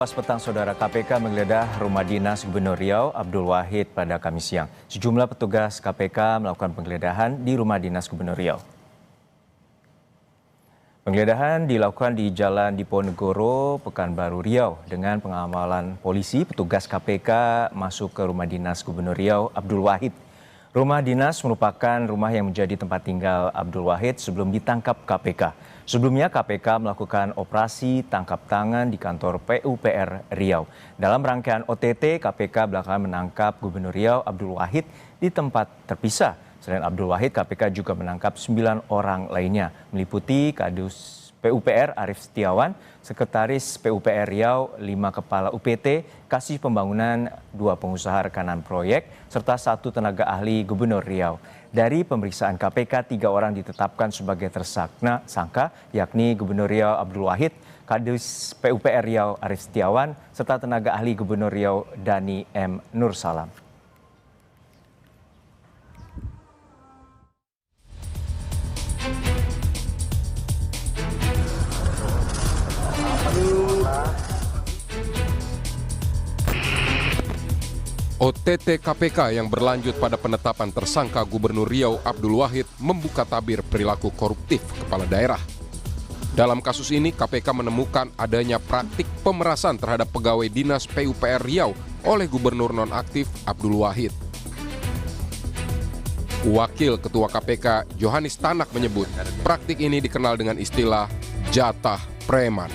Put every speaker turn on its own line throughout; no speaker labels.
Pas petang, Saudara, KPK menggeledah rumah dinas Gubernur Riau Abdul Wahid pada Kamis siang. Sejumlah petugas KPK melakukan penggeledahan di rumah dinas Gubernur Riau. Penggeledahan dilakukan di Jalan Diponegoro, Pekanbaru, Riau. Dengan pengawalan polisi, petugas KPK masuk ke rumah dinas Gubernur Riau Abdul Wahid. Rumah dinas merupakan rumah yang menjadi tempat tinggal Abdul Wahid sebelum ditangkap KPK. Sebelumnya KPK melakukan operasi tangkap tangan di kantor PUPR Riau. Dalam rangkaian OTT, KPK belakangan menangkap Gubernur Riau Abdul Wahid di tempat terpisah. Selain Abdul Wahid, KPK juga menangkap 9 orang lainnya, meliputi Kadus PUPR Arief Setiawan, Sekretaris PUPR Riau, 5 Kepala UPT, Kasih Pembangunan, 2 pengusaha rekanan proyek, serta 1 tenaga ahli Gubernur Riau. Dari pemeriksaan KPK, 3 orang ditetapkan sebagai tersangka, yakni Gubernur Riau Abdul Wahid, Kadus PUPR Riau Arief Setiawan, serta tenaga ahli Gubernur Riau Dani M. Nursalam.
OTT KPK yang berlanjut pada penetapan tersangka Gubernur Riau Abdul Wahid membuka tabir perilaku koruptif kepala daerah. Dalam kasus ini, KPK menemukan adanya praktik pemerasan terhadap pegawai dinas PUPR Riau oleh Gubernur nonaktif Abdul Wahid. Wakil Ketua KPK Johanis Tanak menyebut praktik ini dikenal dengan istilah jatah preman.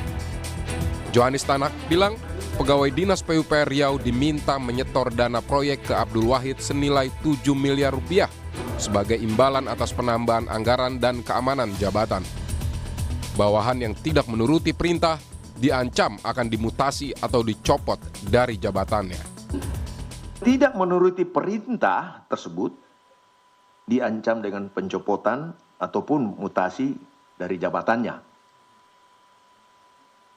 Johanis Tanak bilang pegawai dinas PUPR Riau diminta menyetor dana proyek ke Abdul Wahid senilai 7 miliar rupiah sebagai imbalan atas penambahan anggaran dan keamanan jabatan. Bawahan yang tidak menuruti perintah diancam akan dimutasi atau dicopot dari jabatannya.
Tidak menuruti perintah tersebut diancam dengan pencopotan ataupun mutasi dari jabatannya.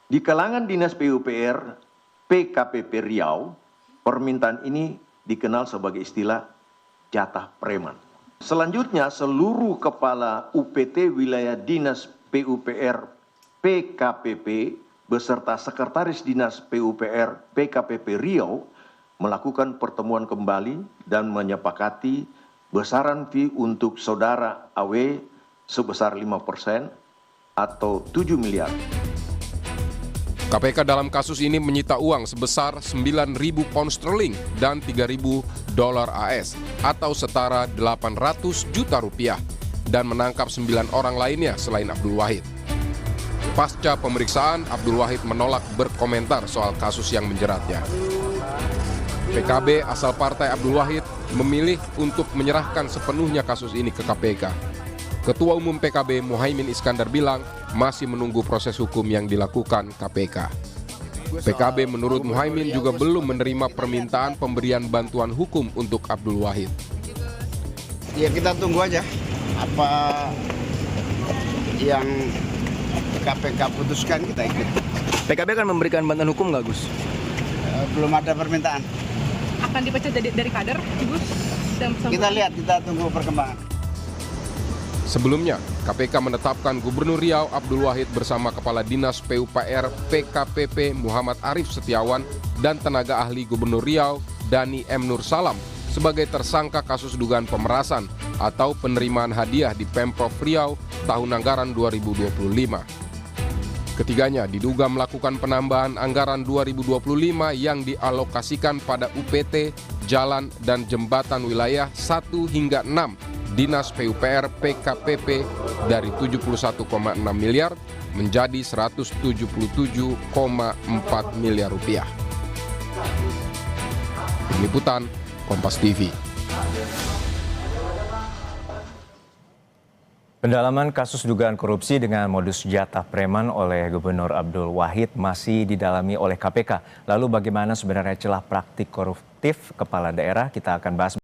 Di kalangan dinas PUPR PKPP Riau, permintaan ini dikenal sebagai istilah jatah preman. Selanjutnya, seluruh kepala UPT wilayah dinas PUPR PKPP beserta sekretaris dinas PUPR PKPP Riau melakukan pertemuan kembali dan menyepakati besaran fee untuk saudara AW sebesar 5% atau 7 miliar.
KPK dalam kasus ini menyita uang sebesar 9.000 pound sterling dan 3.000 dolar AS atau setara 800 juta rupiah dan menangkap 9 orang lainnya selain Abdul Wahid. Pasca pemeriksaan, Abdul Wahid menolak berkomentar soal kasus yang menjeratnya. PKB asal partai Abdul Wahid memilih untuk menyerahkan sepenuhnya kasus ini ke KPK. Ketua Umum PKB Muhaimin Iskandar bilang masih menunggu proses hukum yang dilakukan KPK. PKB menurut Muhaimin juga belum menerima permintaan pemberian bantuan hukum untuk Abdul Wahid.
Ya kita tunggu aja apa yang KPK putuskan, kita ikut.
PKB akan memberikan bantuan hukum nggak, Gus?
Belum ada permintaan.
Akan dipecat dari kader, Gus?
Kita lihat, kita tunggu perkembangan.
Sebelumnya, KPK menetapkan Gubernur Riau Abdul Wahid bersama Kepala Dinas PUPR PKPP Muhammad Arief Setiawan dan tenaga ahli Gubernur Riau Dani M. Nursalam sebagai tersangka kasus dugaan pemerasan atau penerimaan hadiah di Pemprov Riau tahun anggaran 2025. Ketiganya diduga melakukan penambahan anggaran 2025 yang dialokasikan pada UPT, jalan, dan jembatan wilayah 1 hingga 6 Dinas PUPR PKPP dari 71,6 miliar menjadi 177,4 miliar rupiah. Tim Liputan, Kompas TV.
Pendalaman kasus dugaan korupsi dengan modus jatah preman oleh Gubernur Abdul Wahid masih didalami oleh KPK. Lalu bagaimana sebenarnya celah praktik koruptif kepala daerah? Kita akan bahas